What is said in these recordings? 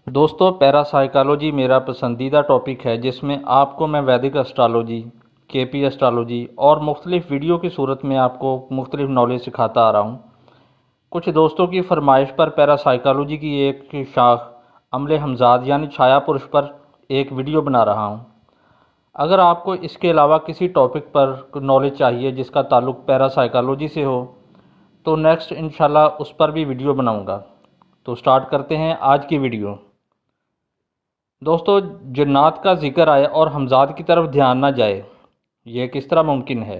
दोस्तों, पैरासाइकोलॉजी मेरा पसंदीदा टॉपिक है जिसमें आपको मैं वैदिक एस्ट्रोलॉजी, केपी एस्ट्रोलॉजी और मुख्तलिफ़ वीडियो की सूरत में आपको मुख्तलिफ़ नॉलेज सिखाता आ रहा हूँ। कुछ दोस्तों की फरमाइश पर पैरासाइकोलॉजी की एक शाख अमले हमजाद यानी छाया पुरुष पर एक वीडियो बना रहा हूँ। अगर आपको इसके अलावा किसी टॉपिक पर नॉलेज चाहिए जिसका ताल्लुक़ पैरासाइकोलॉजी से हो तो नेक्स्ट इंशाल्लाह उस पर भी वीडियो बनाऊँगा। तो स्टार्ट करते हैं आज की वीडियो। दोस्तों, जन्नात का जिक्र आए और हमजाद की तरफ ध्यान ना जाए, यह किस तरह मुमकिन है?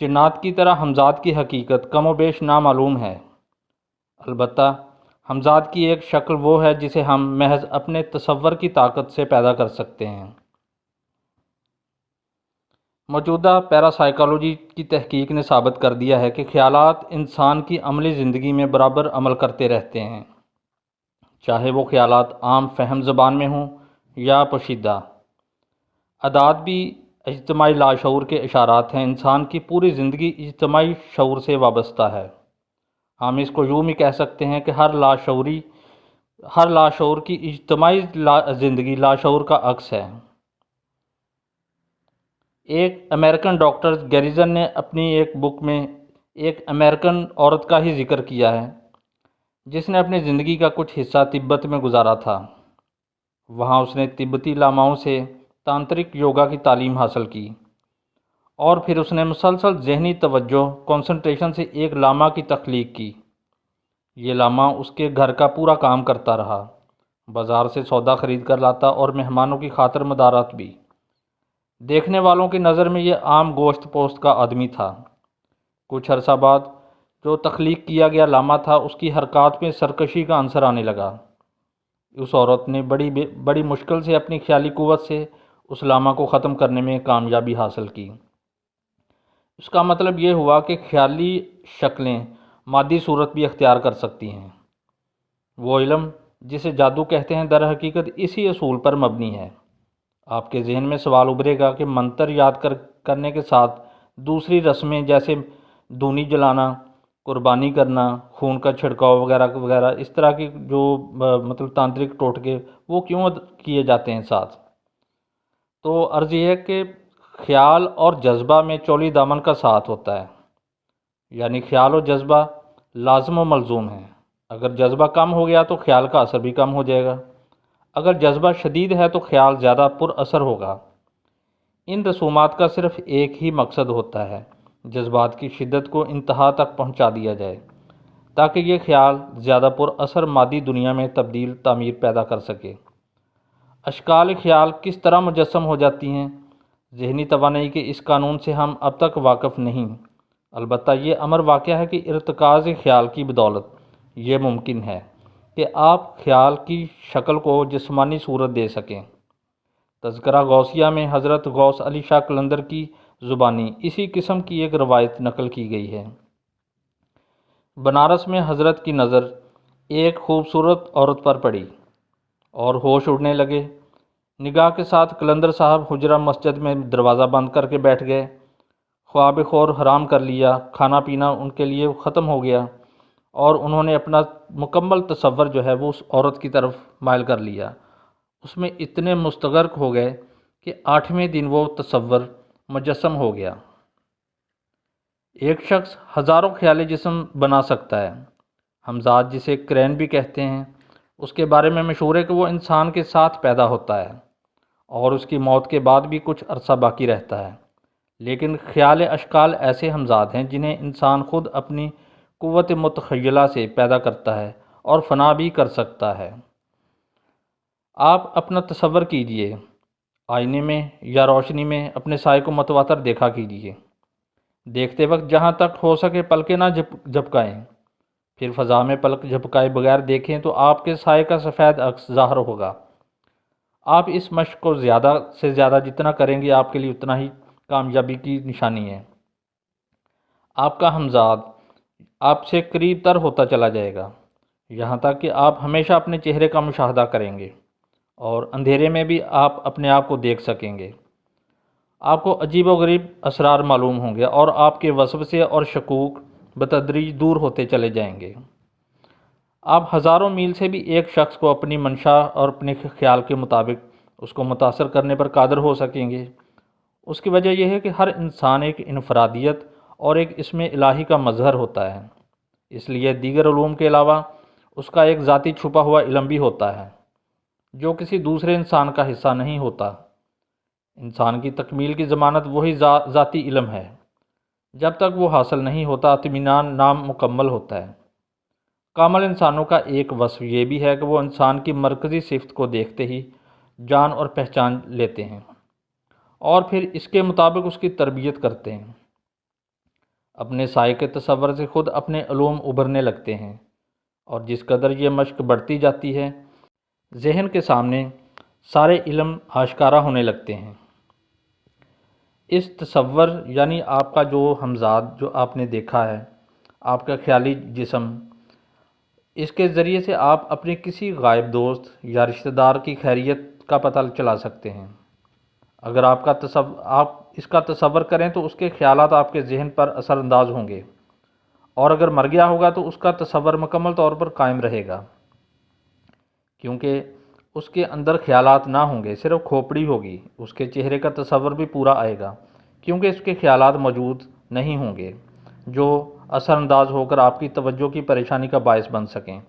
जन्नात की तरह हमजाद की हकीकत कमोबेश नामालूम है। अलबत्ता हमजाद की एक शक्ल वो है जिसे हम महज अपने तसव्वुर की ताकत से पैदा कर सकते हैं। मौजूदा पैरासाइकोलॉजी की तहकीक ने साबित कर दिया है कि ख्यालात इंसान की अमली ज़िंदगी में बराबर अमल करते रहते हैं, चाहे वो ख्यालात आम फ़हम ज़बान में हों या पोशीदा। अदात भी इज्तिमाई लाशऊर के इशारात हैं। इंसान की पूरी ज़िंदगी इज्तिमाई शऊर से वाबस्ता है। हम इसको यूँ भी कह सकते हैं कि हर लाशऊर की इज्तिमाई ज़िंदगी लाशऊर का अक्स है। एक अमेरिकन डॉक्टर गैरिसन ने अपनी एक बुक में एक अमेरिकन औरत का ही जिक्र किया है जिसने अपनी ज़िंदगी का कुछ हिस्सा तिब्बत में गुजारा था। वहाँ उसने तिब्बती लामाओं से तांत्रिक योगा की तालीम हासिल की और फिर उसने मुसलसल जहनी तवज्जो कंसंट्रेशन से एक लामा की तख्लीक की। ये लामा उसके घर का पूरा काम करता रहा, बाज़ार से सौदा ख़रीद कर लाता और मेहमानों की खातर मदारत भी। देखने वालों की नज़र में यह आम गोश्त पोस्त का आदमी था। कुछ अरसा बाद जो तख्लीक किया गया लामा था उसकी हरकत में सरकशी का अंसर आने लगा। उस औरत ने बड़ी मुश्किल से अपनी ख्याली कुव्वत से उस लामा को ख़त्म करने में कामयाबी हासिल की। इसका मतलब ये हुआ कि ख्याली शक्लें मादी सूरत भी अख्तियार कर सकती हैं। वो इल्म जिसे जादू कहते हैं दर हकीकत इसी असूल पर मबनी है। आपके जहन में सवाल उभरेगा कि मंत्र याद करने के साथ दूसरी रस्में जैसे धूनी जलाना, कुर्बानी करना, खून का छिड़काव वगैरह वगैरह इस तरह की जो मतलब तांत्रिक टोटके वो क्यों किए जाते हैं साथ? तो अर्ज़ यह है कि ख्याल और जज्बा में चौली दामन का साथ होता है, यानी ख्याल और जज्बा लाज़िम व मलज़ूम है। अगर जज्बा कम हो गया तो ख्याल का असर भी कम हो जाएगा। अगर जज्बा शदीद है तो ख्याल ज़्यादा पुरअसर होगा। इन रसूमात का सिर्फ़ एक ही मकसद होता है, जज्बात की शिद्दत को इंतहा तक पहुंचा दिया जाए ताकि ये ख्याल ज़्यादा पुरअसर मादी दुनिया में तब्दील तामीर पैदा कर सके। अशकाल ख्याल किस तरह मुजस्सम हो जाती हैं, ज़हनी तवानाई के इस कानून से हम अब तक वाकिफ़ नहीं। अलबत्ता ये अमर वाक़या है कि इर्तिकाज़ ख्याल की बदौलत ये मुमकिन है कि आप ख्याल की शक्ल को जिस्मानी सूरत दे सकें। तज़किरा गौसिया में हज़रत गौस अली शाह कलंदर की ज़ुबानी इसी किस्म की एक रवायत नकल की गई है। बनारस में हज़रत की नज़र एक खूबसूरत औरत पर पड़ी और होश उड़ने लगे। निगाह के साथ कलंदर साहब हुजरा मस्जिद में दरवाज़ा बंद करके बैठ गए। ख्वाब खोर हराम कर लिया, खाना पीना उनके लिए ख़त्म हो गया और उन्होंने अपना मुकम्मल तसव्वुर जो है वो उस औरत की तरफ माइल कर लिया। उसमें इतने मुस्तगर्क हो गए कि 8वें दिन वो तसव्वुर मुजस्सम हो गया। एक शख्स हज़ारों ख्याली जिस्म बना सकता है। हमजाद जिसे क्रैन भी कहते हैं, उसके बारे में मशहूर है कि वो इंसान के साथ पैदा होता है और उसकी मौत के बाद भी कुछ अरसा बाकी रहता है। लेकिन ख्याल अशकाल ऐसे हमजाद हैं जिन्हें इंसान खुद अपनी कुव्वत मुतखय्यला से पैदा करता है और फना भी कर सकता है। आप अपना तसव्वुर कीजिए, आईने में या रोशनी में अपने साए को मतवातर देखा कीजिए। देखते वक्त जहाँ तक हो सके पलकें ना झपकाएं। फिर फ़ज़ा में पलक झपकाए बगैर देखें तो आपके साए का सफ़ेद अक्स ज़ाहिर होगा। आप इस मशक़ को ज़्यादा से ज़्यादा जितना करेंगे आपके लिए उतना ही कामयाबी की निशानी है। आपका हमजाद आपसे करीब तर होता चला जाएगा, यहाँ तक कि आप हमेशा अपने चेहरे का मुशाहदा करेंगे और अंधेरे में भी आप अपने आप को देख सकेंगे। आपको अजीब व गरीब असरार मालूम होंगे और आपके वसवसे और शकूक बतदरीज दूर होते चले जाएंगे। आप हज़ारों मील से भी एक शख्स को अपनी मंशा और अपने ख्याल के मुताबिक उसको मुतासर करने पर कादर हो सकेंगे। उसकी वजह यह है कि हर इंसान एक इनफरादियत और एक इसमें इलाही का मज़हर होता है। इसलिए दीगर उलूम के अलावा उसका एक ज़ाती छुपा हुआ इल्म भी होता है जो किसी दूसरे इंसान का हिस्सा नहीं होता। इंसान की तकमील की ज़मानत वही ज़ाती इल्म है। जब तक वो हासिल नहीं होता इत्मीनान नामुकम्मल होता है। कामल इंसानों का एक वस्फ़ ये भी है कि वो इंसान की मरकज़ी सिफ़त को देखते ही जान और पहचान लेते हैं और फिर इसके मुताबिक उसकी तरबियत करते हैं। अपने साए के तसव्वुर से ख़ुद अपने उलूम उभरने लगते हैं और जिस कदर ये मश्क बढ़ती जाती है जहन के सामने सारे इल्म आश्कारा होने लगते हैं। इस तसव्वुर यानी आपका जो हमजाद जो आपने देखा है, आपका ख्याली जिस्म, इसके ज़रिए से आप अपने किसी गायब दोस्त या रिश्तेदार की खैरियत का पता चला सकते हैं। अगर आप इसका तसव्वुर करें तो उसके ख्यालात आपके जहन पर असरअंदाज होंगे और अगर मर गया होगा तो उसका तसव्वुर मुकम्मल तौर पर कायम रहेगा, क्योंकि उसके अंदर ख्यालात ना होंगे, सिर्फ खोपड़ी होगी। उसके चेहरे का तसव्वुर भी पूरा आएगा क्योंकि उसके ख्यालात मौजूद नहीं होंगे जो असरअंदाज होकर आपकी तवज्जो की परेशानी का बायस बन सकें।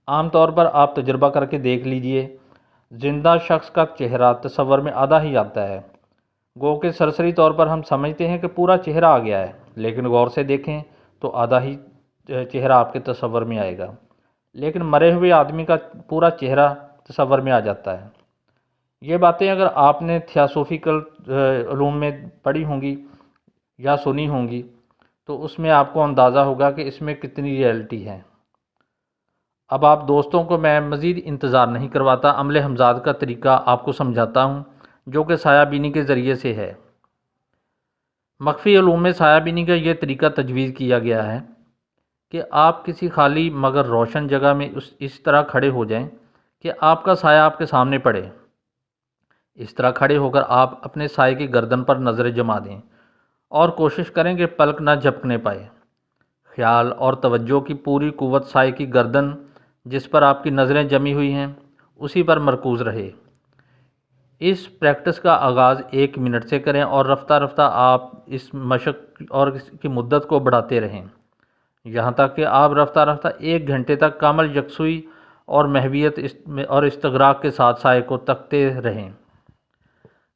आम तौर पर आप तजुर्बा करके देख लीजिए, ज़िंदा शख्स का चेहरा तसव्वुर में आधा ही आता है। गो के सरसरी तौर पर हम समझते हैं कि पूरा चेहरा आ गया है, लेकिन गौर से देखें तो आधा ही चेहरा आपके तसव्वुर में आएगा, लेकिन मरे हुए आदमी का पूरा चेहरा तसव्वुर में आ जाता है। ये बातें अगर आपने थियोसॉफिकल उलूम में पढ़ी होंगी या सुनी होंगी तो उसमें आपको अंदाज़ा होगा कि इसमें कितनी रियलिटी है। अब आप दोस्तों को मैं मज़ीद इंतज़ार नहीं करवाता, अमले हमजाद का तरीका आपको समझाता हूँ जो कि सायाबीनी के ज़रिए से है। मख्फ़ी उलूम में सायाबीनी का ये तरीका तजवीज़ किया गया है कि आप किसी खाली मगर रोशन जगह में इस तरह खड़े हो जाएं कि आपका साया आपके सामने पड़े। इस तरह खड़े होकर आप अपने साए की गर्दन पर नज़रें जमा दें और कोशिश करें कि पलक न झपकने पाए। ख्याल और तवज्जो की पूरी कुव्वत साए की गर्दन जिस पर आपकी नज़रें जमी हुई हैं उसी पर मरकूज़ रहे। इस प्रैक्टिस का आगाज़ 1 मिनट से करें और रफ्ता रफ्ता आप इस मशक और इसकी मुद्दत को बढ़ाते रहें, यहाँ तक कि आप रफ्ता रफ्ता 1 घंटे तक कामल यकसुई और महवियत और इस्तगराक के साथ साए को तकते रहें।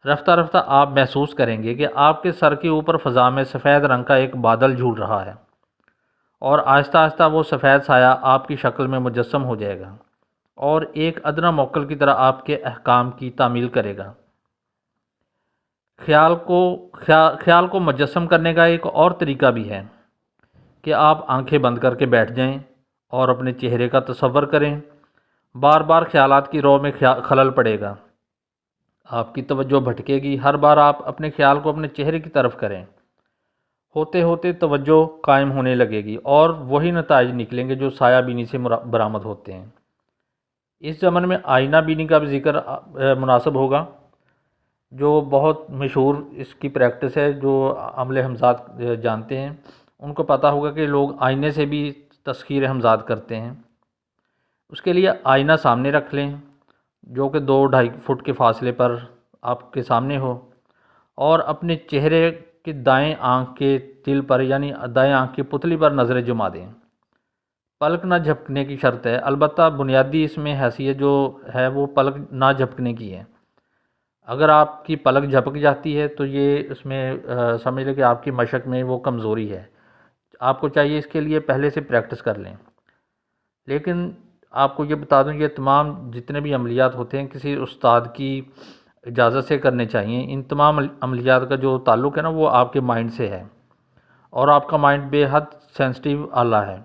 रफ्ता रफ्ता आप महसूस करेंगे कि आपके सर के ऊपर फ़ज़ा में सफ़ेद रंग का एक बादल झूल रहा है और आहिस्ता आहिस्ता वो सफ़ेद साया आपकी शक्ल में मुजस्सम हो जाएगा और एक अदना मौक्कल की तरह आपके अहकाम की तामील करेगा। ख्याल को मुजस्सम करने का एक और तरीका भी है कि आप आंखें बंद करके बैठ जाएं और अपने चेहरे का तसव्वुर करें। बार बार ख्यालात की रो में खलल पड़ेगा, आपकी तवज्जो भटकेगी। हर बार आप अपने ख्याल को अपने चेहरे की तरफ करें, होते होते तवज्जो कायम होने लगेगी और वही नताइज निकलेंगे जो साया बीनी से बरामद होते हैं। इस ज़माने में आईना बीनी का भी ज़िक्र मुनासिब होगा, जो बहुत मशहूर इसकी प्रैक्टिस है। जो अमले हमजाद जानते हैं उनको पता होगा कि लोग आईने से भी तस्खीर हमजाद करते हैं। उसके लिए आईना सामने रख लें जो कि 2-2.5 फुट के फासले पर आपके सामने हो और अपने चेहरे के दाएं आँख के तिल पर यानी दाएं आँख की पुतली पर नज़रें जुमा दें। पलक ना झपकने की शर्त है, अलबत्ता बुनियादी इसमें हैसियत जो है वो पलक ना झपकने की है। अगर आपकी पलक झपक जाती है तो ये उसमें समझ लें कि आपकी मशक में वो कमज़ोरी है। आपको चाहिए इसके लिए पहले से प्रैक्टिस कर लें। लेकिन आपको ये बता दूं, ये तमाम जितने भी अमलियात होते हैं किसी उस्ताद की इजाज़त से करने चाहिए। इन तमाम अमलियात का जो ताल्लुक़ है ना वो आपके माइंड से है और आपका माइंड बेहद सेंसिटिव आला है।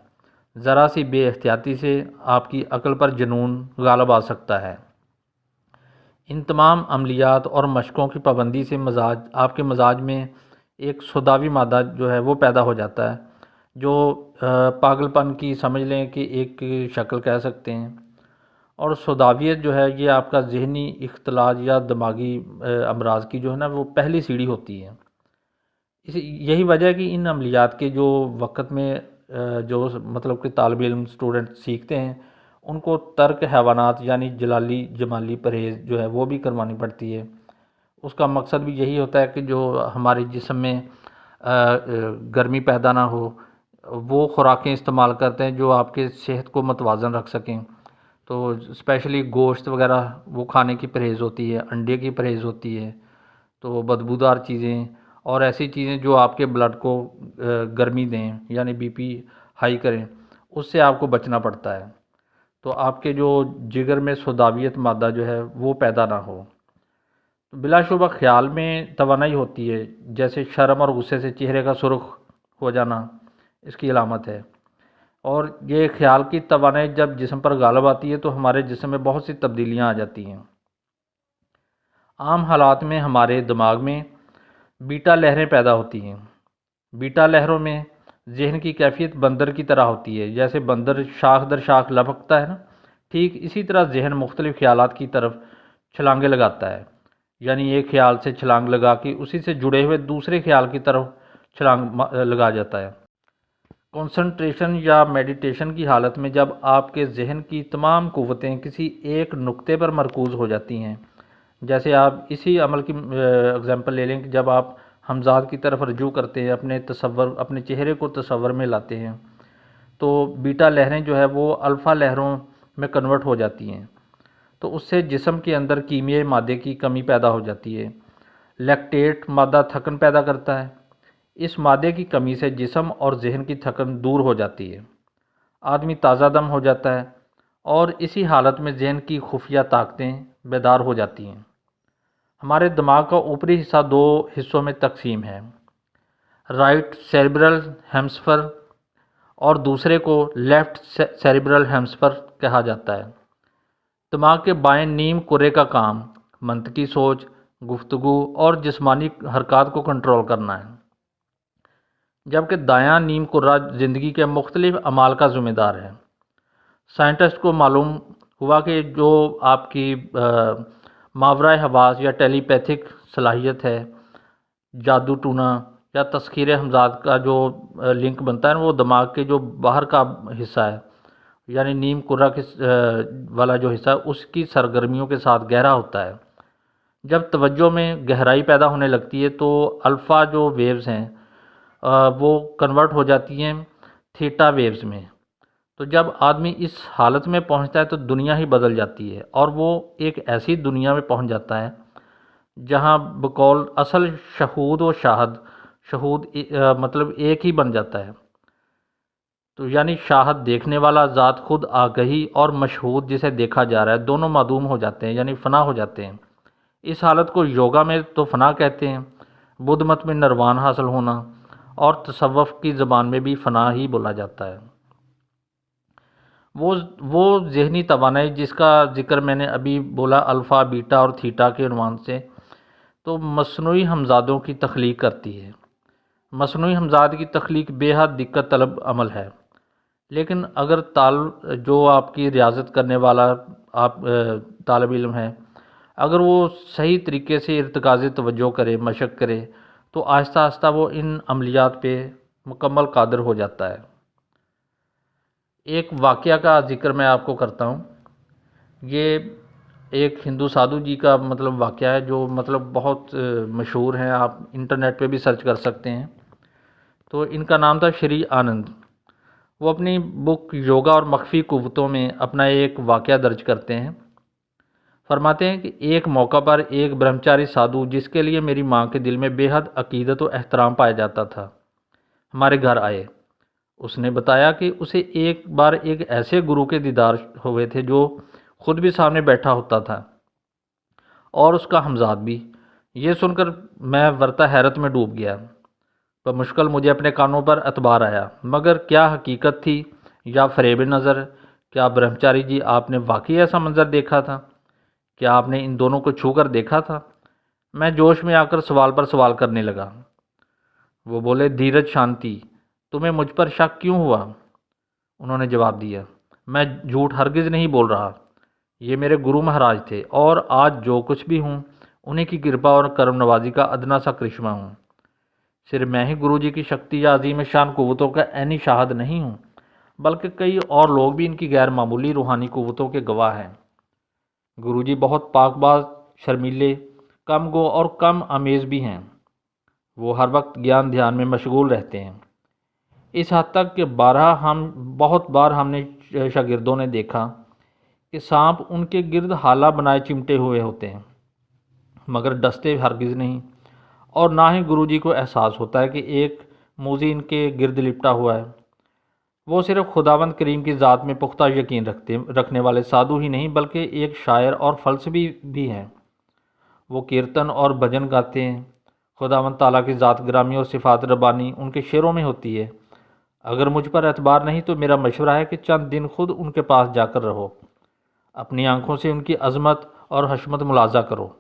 ज़रा सी बेएहतियाती से आपकी अक्ल पर जुनून गालिब आ सकता है। इन तमाम अमलियात और मशकों की पाबंदी से आपके मजाज में एक सुदावी मादा जो है वो पैदा हो जाता है, जो पागलपन की समझ लें कि एक शक्ल कह सकते हैं। और सुदावियत जो है ये आपका ज़हनी इख्तलाज या दिमागी अमराज की जो है ना वो पहली सीढ़ी होती है। यही वजह है कि इन अमलियात के जो वक़्त में जो मतलब कि तालिब इल्म स्टूडेंट सीखते हैं उनको तर्क हैवानात यानी जलाली जमाली परहेज़ जो है वो भी करवानी पड़ती है। उसका मकसद भी यही होता है कि जो हमारे जिस्म में गर्मी पैदा ना हो, वो खुराकें इस्तेमाल करते हैं जो आपके सेहत को मतवाज़न रख सकें। तो स्पेशली गोश्त वगैरह वो खाने की परहेज़ होती है, अंडे की परहेज़ होती है, तो बदबूदार चीज़ें और ऐसी चीज़ें जो आपके ब्लड को गर्मी दें यानी बीपी हाई करें, उससे आपको बचना पड़ता है। तो आपके जो जिगर में सौदावियत मादा जो है वो पैदा ना हो। तो बिलाशुबा ख़्याल में तवानाई होती है, जैसे शर्म और गुस्से से चेहरे का सुर्ख हो जाना इसकी अलामत है। और ये ख़्याल की तवानाई जब जिस्म पर गालिब आती है तो हमारे जिस्म में बहुत सी तब्दीलियाँ आ जाती हैं। आम हालात में हमारे दिमाग में बीटा लहरें पैदा होती हैं। बीटा लहरों में जहन की कैफियत बंदर की तरह होती है, जैसे बंदर शाख दर शाख लपकता है ना, ठीक इसी तरह जहन मुख्तलिफ़ ख़्यालात की तरफ छलांगे लगाता है। यानी एक ख़्याल से छलांग लगा के उसी से जुड़े हुए दूसरे ख़्याल की तरफ छलांग लगा जाता है। कंसंट्रेशन या मेडिटेशन की हालत में जब आपके जहन की तमाम क़ुव्वतें किसी एक नुक्ते पर मरकूज़ हो जाती हैं, जैसे आप इसी अमल की एग्ज़ाम्पल ले लें कि जब आप हमज़ाद की तरफ रजू करते हैं, अपने चेहरे को तसव्वुर में लाते हैं, तो बीटा लहरें जो है वो अल्फ़ा लहरों में कन्वर्ट हो जाती हैं। तो उससे जिस्म के अंदर कीमियाई मादे की कमी पैदा हो जाती है। लैक्टेट मादा थकन पैदा करता है। इस मादे की कमी से जिस्म और जहन की थकन दूर हो जाती है। आदमी ताज़ा दम हो जाता है और इसी हालत में जहन की खुफिया ताकतें बेदार हो जाती हैं। हमारे दिमाग का ऊपरी हिस्सा दो हिस्सों में तकसीम है, राइट सेरिब्रल हेम्स्फीयर और दूसरे को लेफ़्ट सेरिब्रल हेम्स्फीयर कहा जाता है। दिमाग के बाएं नीम कुरे का काम मंतकी सोच, गुफ्तगू और जिस्मानी हरकत को कंट्रोल करना है, जबकि दायां नीम कुर्रा ज़िंदगी के मुख्तलिफ अमाल का ज़िम्मेदार है। साइंटिस्ट को मालूम हुआ कि जो आपकी मावराए हवास या टेलीपैथिक सलाहियत है, जादू टूना या तस्खीर हमजाद का जो लिंक बनता है वो दिमाग के जो बाहर का हिस्सा है यानी नीम कुर्रा के वाला जो हिस्सा है उसकी सरगर्मियों के साथ गहरा होता है। जब तवज्जो में गहराई पैदा होने लगती है तो अल्फ़ा जो वेव्स हैं वो कन्वर्ट हो जाती हैं थीटा वेव्स में। तो जब आदमी इस हालत में पहुंचता है तो दुनिया ही बदल जाती है और वो एक ऐसी दुनिया में पहुंच जाता है जहां बकौल असल शहूद व शाहद, शहूद मतलब एक ही बन जाता है। तो यानी शाहद देखने वाला ज़ात खुद आगही और मशहूद जिसे देखा जा रहा है दोनों मादूम हो जाते हैं यानी फ़ना हो जाते हैं। इस हालत को योगा में तो फ़ना कहते हैं, बुद्ध मत में निर्वाण हासिल होना और तसव्वुफ़ की ज़बान में भी फ़ना ही बोला जाता है। वो ज़हनी तवानाई जिसका ज़िक्र मैंने अभी बोला अल्फ़ा बीटा और थीटा के उन्वान से, तो मसनूई हमज़ादों की तख्लीक करती है। मसनूई हमज़ाद की तख्लीक बेहद दिक्कत तलब अमल है, लेकिन अगर जो आपकी रियाजत करने वाला आप तालिब इल्म है, अगर वो सही तरीके से इर्तिकाज़ी तवज्जो करे, मशक करे, तो आहिस्ता आहिस्ता वो इन अमलियात पे मुकम्मल कादिर हो जाता है। एक वाक़या का ज़िक्र मैं आपको करता हूँ। ये एक हिंदू साधु जी का मतलब वाक़या है जो मतलब बहुत मशहूर हैं, आप इंटरनेट पे भी सर्च कर सकते हैं। तो इनका नाम था श्री आनंद। वो अपनी बुक योगा और मख्फी कुव्वतों में अपना एक वाक़या दर्ज करते हैं। फरमाते हैं कि एक मौका पर एक ब्रह्मचारी साधु जिसके लिए मेरी माँ के दिल में बेहद अकीदत और एहतराम पाया जाता था, हमारे घर आए। उसने बताया कि उसे एक बार एक ऐसे गुरु के दीदार हुए थे जो खुद भी सामने बैठा होता था और उसका हमजाद भी। ये सुनकर मैं वर्ता हैरत में डूब गया। बमुश्किल मुझे अपने कानों पर एतबार आया, मगर क्या हकीकत थी या फरेब नज़र? क्या ब्रह्मचारी जी आपने वाकई ऐसा मंजर देखा था? क्या आपने इन दोनों को छू कर देखा था? मैं जोश में आकर सवाल पर सवाल करने लगा। वो बोले, धीरज शांति, तुम्हें मुझ पर शक क्यों हुआ? उन्होंने जवाब दिया, मैं झूठ हरगिज़ नहीं बोल रहा। ये मेरे गुरु महाराज थे और आज जो कुछ भी हूँ उन्हीं की कृपा और करम नवाजी का अदना सा करिश्मा हूँ। सिर्फ मैं ही गुरुजी की शक्ति या अजीम शान क़ुव्वतों का ऐनी शाहिद नहीं हूँ, बल्कि कई और लोग भी इनकी गैर मामूली रूहानी क़ुव्वतों के गवाह हैं। गुरुजी बहुत पाकबाज, शर्मीले, कम गो और कम आमेज़ भी हैं। वो हर वक्त ज्ञान ध्यान में मशगूल रहते हैं। इस हद तक कि बहुत बार हमने शागिर्दों ने देखा कि सांप उनके गिर्द हाला बनाए चिमटे हुए होते हैं, मगर डसते हरगिज़ नहीं, और ना ही गुरुजी को एहसास होता है कि एक मूजी इनके गिर्द लिपटा हुआ है। वो सिर्फ खुदावंद करीम की ज़ात में पुख्ता यकीन रखने वाले साधु ही नहीं, बल्कि एक शायर और फ़लसफ़ी भी हैं। वो कीर्तन और भजन गाते हैं। खुदावंद ताला की ज़ात ग्रामी और सिफ़ात रब्बानी उनके शेरों में होती है। अगर मुझ पर एतबार नहीं तो मेरा मशवरा है कि चंद दिन खुद उनके पास जाकर रहो, अपनी आंखों से उनकी अज़मत और हशमत मुलाजा करो।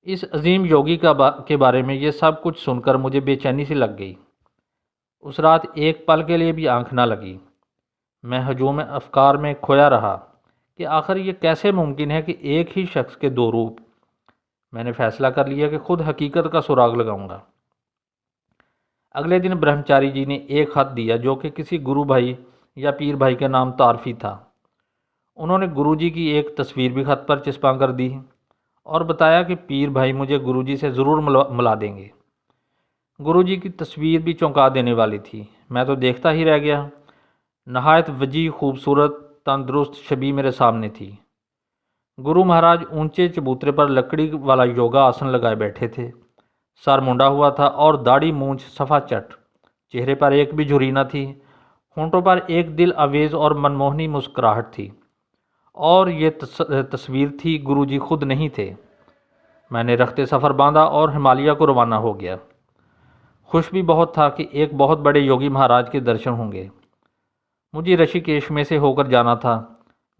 इस अजीम योगी के बारे में ये सब कुछ सुनकर मुझे बेचैनी सी लग गई। उस रात एक पल के लिए भी आंख ना लगी। मैं हजूम अफकार में खोया रहा कि आखिर ये कैसे मुमकिन है कि एक ही शख्स के दो रूप। मैंने फ़ैसला कर लिया कि खुद हकीकत का सुराग लगाऊंगा। अगले दिन ब्रह्मचारी जी ने एक ख़त दिया जो कि किसी गुरु भाई या पीर भाई के नाम तारफ़ी था। उन्होंने गुरुजी की एक तस्वीर भी ख़त पर चिपका कर दी और बताया कि पीर भाई मुझे गुरुजी से ज़रूर मिला देंगे। गुरुजी की तस्वीर भी चौंका देने वाली थी। मैं तो देखता ही रह गया। नहायत वजी खूबसूरत तंदुरुस्त छवि मेरे सामने थी। गुरु महाराज ऊंचे चबूतरे पर लकड़ी वाला योगा आसन लगाए बैठे थे। सर मुंडा हुआ था और दाढ़ी मूंछ सफ़ा चट। चेहरे पर एक भी झुर्री न थी। होंठों पर एक दिल अवेज़ और मनमोहनी मुस्कुराहट थी। और ये तस्वीर थी, गुरुजी खुद नहीं थे। मैंने रखते सफ़र बांधा और हिमालय को रवाना हो गया। खुश भी बहुत था कि एक बहुत बड़े योगी महाराज के दर्शन होंगे। मुझे ऋषिकेश में से होकर जाना था।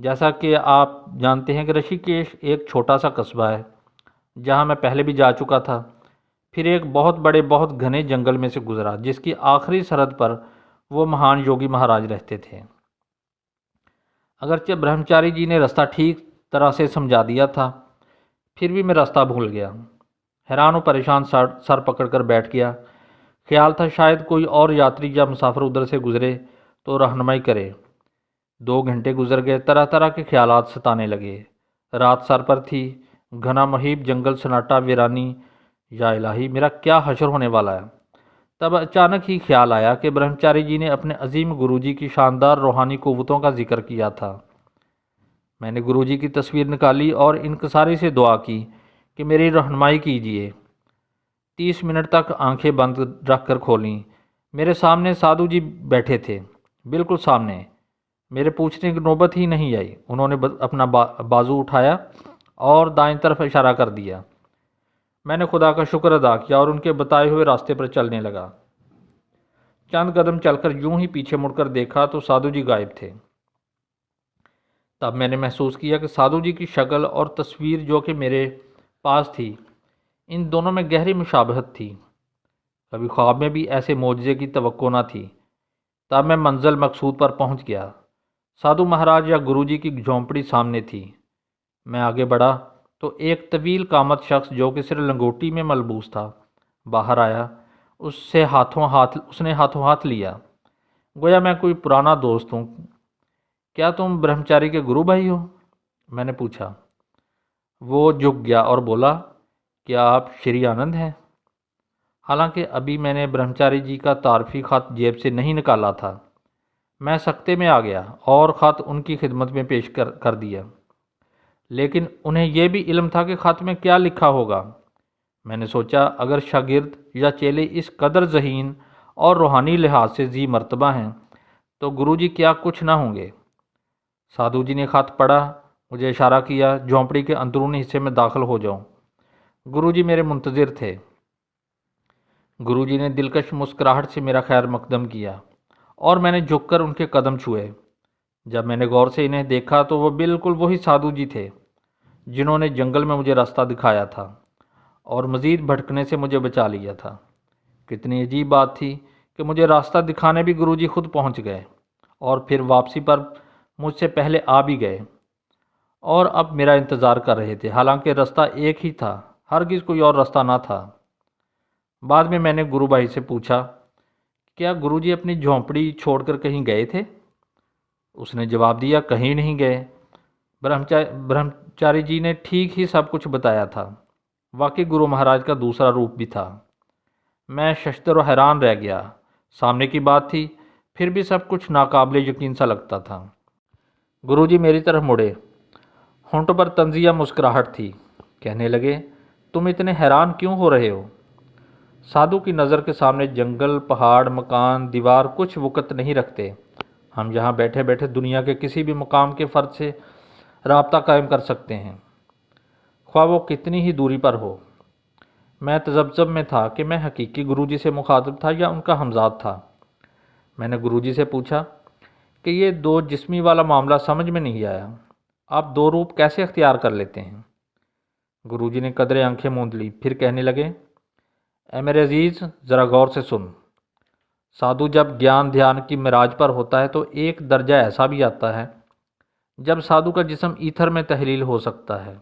जैसा कि आप जानते हैं कि ऋषिकेश एक छोटा सा कस्बा है जहां मैं पहले भी जा चुका था। फिर एक बहुत बड़े बहुत घने जंगल में से गुजरा जिसकी आखिरी सरहद पर वो महान योगी महाराज रहते थे। अगरचे ब्रह्मचारी जी ने रास्ता ठीक तरह से समझा दिया था, फिर भी मैं रास्ता भूल गया। हैरान और परेशान सर पकड़कर बैठ गया। ख्याल था शायद कोई और यात्री या मुसाफिर उधर से गुजरे तो रहनुमाई करे। 2 घंटे गुजर गए। तरह तरह के ख्यालात सताने लगे। रात सर पर थी। घना मुहीब जंगल, सन्नाटा, वीरानी। या इलाही, मेरा क्या हशर होने वाला है। तब अचानक ही ख्याल आया कि ब्रह्मचारी जी ने अपने अजीम गुरुजी की शानदार रूहानी क़ुव्वतों का जिक्र किया था। मैंने गुरुजी की तस्वीर निकाली और इनकसारी से दुआ की कि मेरी रहनुमाई कीजिए। 30 मिनट तक आंखें बंद रखकर खोलीं। मेरे सामने साधु जी बैठे थे, बिल्कुल सामने। मेरे पूछने की नौबत ही नहीं आई। उन्होंने अपना बाजू उठाया और दाईं तरफ इशारा कर दिया। मैंने खुदा का शुक्र अदा किया और उनके बताए हुए रास्ते पर चलने लगा। चंद कदम चलकर यूं ही पीछे मुड़कर देखा तो साधु जी गायब थे। तब मैंने महसूस किया कि साधु जी की शक्ल और तस्वीर जो कि मेरे पास थी, इन दोनों में गहरी मुशाबहत थी। कभी ख्वाब में भी ऐसे मोजज़े की तवक्को न थी। तब मैं मंजिल मकसूद पर पहुंच गया। साधु महाराज या गुरुजी की झोंपड़ी सामने थी। मैं आगे बढ़ा तो एक तवील कामत शख्स जो कि सिर्फ लंगोटी में मलबूस था बाहर आया। उसने हाथों हाथ लिया, गोया मैं कोई पुराना दोस्त हूँ। क्या तुम ब्रह्मचारी के गुरु भाई हो? मैंने पूछा। वो झुक गया और बोला, क्या आप श्री आनंद हैं? हालांकि अभी मैंने ब्रह्मचारी जी का तारफ़ी ख़त जेब से नहीं निकाला था। मैं सख्ते में आ गया और ख़त उनकी खिदमत में पेश कर दिया। लेकिन उन्हें यह भी इल्म था कि ख़त में क्या लिखा होगा। मैंने सोचा, अगर शागिर्द या चेले इस कदर ज़हीन और रूहानी लिहाज से जी मर्तबा हैं तो गुरुजी क्या कुछ ना होंगे। साधु जी ने ख़त पढ़ा, मुझे इशारा किया झोंपड़ी के अंदरूनी हिस्से में दाखिल हो जाऊं। गुरुजी मेरे मुंतज़िर थे। गुरुजी ने दिलकश मुस्कुराहट से मेरा खैर मकदम किया और मैंने झुककर उनके कदम छुए। जब मैंने गौर से इन्हें देखा तो वो बिल्कुल वही साधु जी थे जिन्होंने जंगल में मुझे रास्ता दिखाया था और मज़ीद भटकने से मुझे बचा लिया था। कितनी अजीब बात थी कि मुझे रास्ता दिखाने भी गुरुजी खुद पहुंच गए और फिर वापसी पर मुझसे पहले आ भी गए और अब मेरा इंतज़ार कर रहे थे। हालांकि रास्ता एक ही था, हरगिज़ कोई और रास्ता ना था। बाद में मैंने गुरु भाई से पूछा, क्या गुरुजी अपनी झोंपड़ी छोड़कर कहीं गए थे? उसने जवाब दिया, कहीं नहीं गए। ब्रह्मचारी जी ने ठीक ही सब कुछ बताया था। वाकई गुरु महाराज का दूसरा रूप भी था। मैं शशदर और हैरान रह गया। सामने की बात थी, फिर भी सब कुछ नाकाबिले यकीन सा लगता था। गुरुजी मेरी तरफ मुड़े। होंठों पर तंजिया मुस्कुराहट थी। कहने लगे, तुम इतने हैरान क्यों हो रहे हो? साधु की नज़र के सामने जंगल, पहाड़, मकान, दीवार कुछ वक़्त नहीं रखते। हम यहाँ बैठे बैठे दुनिया के किसी भी मुकाम के फ़र्द से राब्ता कायम कर सकते हैं, ख्वाह वो कितनी ही दूरी पर हो। मैं तजब्ज़ब में था कि मैं हकीकी गुरुजी से मुखातिब था या उनका हमजाद था। मैंने गुरुजी से पूछा कि ये दो जिस्मी वाला मामला समझ में नहीं आया। आप दो रूप कैसे अख्तियार कर लेते हैं? गुरुजी ने कदरे आंखें मूंद ली, फिर कहने लगे, ए मेरे अजीज़, ज़रा गौर से सुन। साधु जब ज्ञान ध्यान की मिराज पर होता है तो एक दर्जा ऐसा भी आता है जब साधु का जिस्म ईथर में तहलील हो सकता है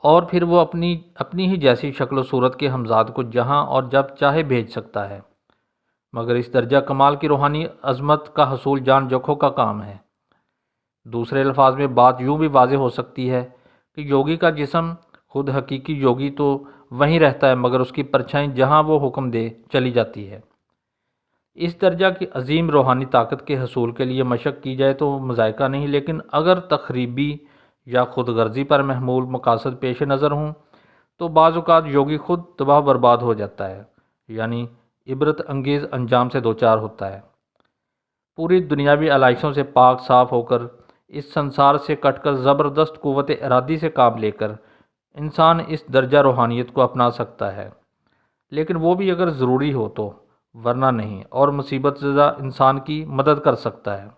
और फिर वो अपनी अपनी ही जैसी शक्ल सूरत के हमजाद को जहाँ और जब चाहे भेज सकता है। मगर इस दर्जा कमाल की रूहानी अजमत का हसूल जान जोखों का काम है। दूसरे अल्फाज में बात यूँ भी वाज़ेह हो सकती है कि योगी का जिस्म, खुद हकीकी योगी तो वहीं रहता है मगर उसकी परछाई जहाँ वो हुक्म दे चली जाती है। इस दर्जा की अजीम रूहानी ताकत के हसूल के लिए मशक की जाए तो मज़ायका नहीं, लेकिन अगर तखरीबी या खुद गर्जी पर महमूल मकासद पेश नज़र हों तो बाज़ औक़ात योगी खुद तबाह बर्बाद हो जाता है, यानी इबरत अंगेज़ अंजाम से दो चार होता है। पूरी दुनियावी आलाइशों से पाक साफ़ होकर, इस संसार से कटकर, ज़बरदस्त क़ुव्वत इरादी से काम लेकर इंसान इस दर्जा रूहानियत को अपना सकता है, लेकिन वो भी अगर ज़रूरी हो तो, वरना नहीं, और मुसीबत ज़दा इंसान की मदद कर सकता है।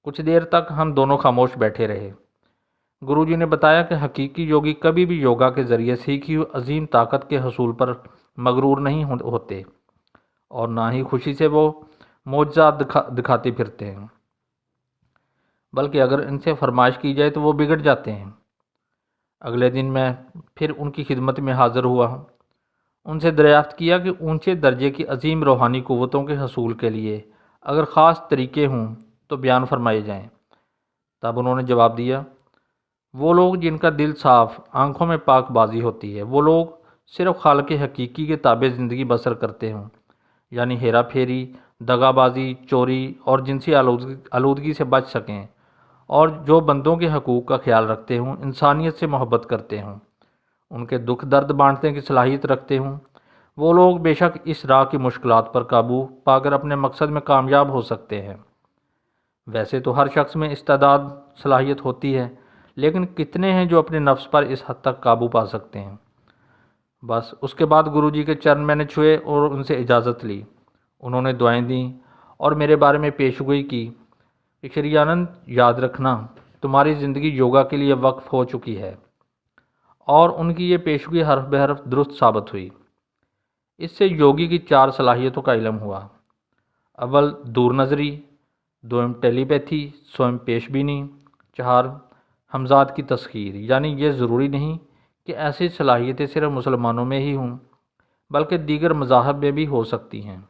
कुछ देर तक हम दोनों खामोश बैठे रहे। गुरुजी ने बताया कि हकीकी योगी कभी भी योगा के ज़रिए सीखी हुई अजीम ताकत के हसूल पर मगरूर नहीं होते और ना ही खुशी से वो मोजा दिखाते फिरते हैं, बल्कि अगर इनसे फरमाइश की जाए तो वो बिगड़ जाते हैं। अगले दिन मैं फिर उनकी खिदमत में हाज़िर हुआ। उनसे दरियाफ़्त किया कि ऊंचे दर्जे की अजीम रूहानी क़ुव्वतों के हसूल के लिए अगर ख़ास तरीक़े हों तो बयान फरमाए जाएँ। तब उन्होंने जवाब दिया, वो लोग जिनका दिल साफ़, आँखों में पाकबाजी होती है, वो लोग सिर्फ़ खालिक़ हकीकी के ताबे ज़िंदगी बसर करते हों, यानी हेरा फेरी, दगाबाजी, चोरी और जिनसी आलूदगी से बच सकें, और जो बंदों के हकूक़ का ख्याल रखते हों, इंसानियत से मोहब्बत करते हों, उनके दुख दर्द बांटने की सलाहियत रखते हों। वो लोग बेशक इस राह की मुश्किलात पर काबू पाकर अपने मकसद में कामयाब हो सकते हैं। वैसे तो हर शख्स में इस्तेदाद, सलाहियत होती है, लेकिन कितने हैं जो अपने नफ्स पर इस हद तक काबू पा सकते हैं? बस उसके बाद गुरुजी के चरण मैंने छुए और उनसे इजाज़त ली। उन्होंने दुआएं दी और मेरे बारे में पेशगोई की कि श्री आनंद, याद रखना, तुम्हारी ज़िंदगी योगा के लिए वक्फ़ हो चुकी है। और उनकी ये पेशगोई हरफ बहरफ दुरुस्त साबित हुई। इससे योगी की चार सलाहियतों का इल्म हुआ। अव्वल दूर नज़री, दोम टेलीपैथी, स्वयं पेशबीनी, चार हमजाद की तस्खीर, यानी ये ज़रूरी नहीं कि ऐसी सलाहियतें सिर्फ मुसलमानों में ही हों, बल्कि दीगर मज़ाहब में भी हो सकती हैं।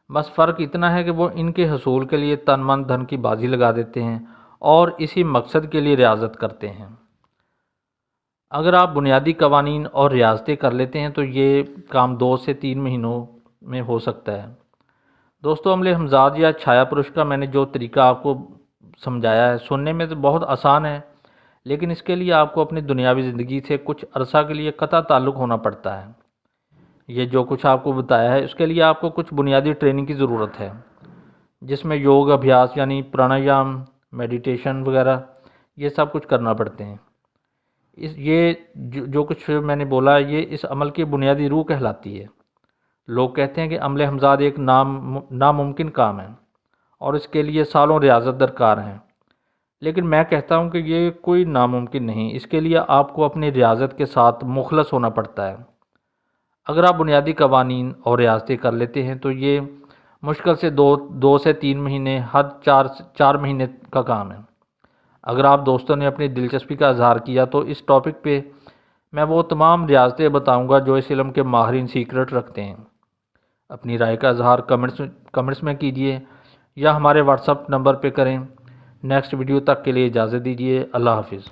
बस फ़र्क इतना है कि वो इनके हसूल के लिए तन मन धन की बाजी लगा देते हैं और इसी मकसद के लिए रियाज़त करते हैं। अगर आप बुनियादी कवानीन और रियाज़तें कर लेते हैं तो ये काम 2 से 3 महीनों में हो सकता है। दोस्तों, अमले हमजाद या छाया पुरुष का मैंने जो तरीका आपको समझाया है, सुनने में तो बहुत आसान है, लेकिन इसके लिए आपको अपनी दुनियावी ज़िंदगी से कुछ अरसा के लिए कतई ताल्लुक़ होना पड़ता है। ये जो कुछ आपको बताया है, उसके लिए आपको कुछ बुनियादी ट्रेनिंग की ज़रूरत है, जिसमें योग अभ्यास यानी प्राणायाम, मेडिटेशन वगैरह ये सब कुछ करना पड़ते हैं। ये जो कुछ मैंने बोला, ये इस अमल की बुनियादी रूह कहलाती है। लोग कहते हैं कि अमले हमजाद एक नामुमकिन काम है और इसके लिए सालों रियाज़त दरकार हैं, लेकिन मैं कहता हूँ कि ये कोई नामुमकिन नहीं। इसके लिए आपको अपनी रियाज़त के साथ मुखलस होना पड़ता है। अगर आप बुनियादी कवानीन और रियाज़तें कर लेते हैं तो ये मुश्किल से दो से 3 महीने, हद 4 महीने का काम है। अगर आप दोस्तों ने अपनी दिलचस्पी का इजहार किया तो इस टॉपिक पे मैं वो तमाम रियासतें बताऊंगा जो इस इल्म के माहिरीन सीक्रेट रखते हैं। अपनी राय का इजहार कमेंट्स में कीजिए या हमारे व्हाट्सएप नंबर पे करें। नेक्स्ट वीडियो तक के लिए इजाज़त दीजिए। अल्लाह हाफिज़।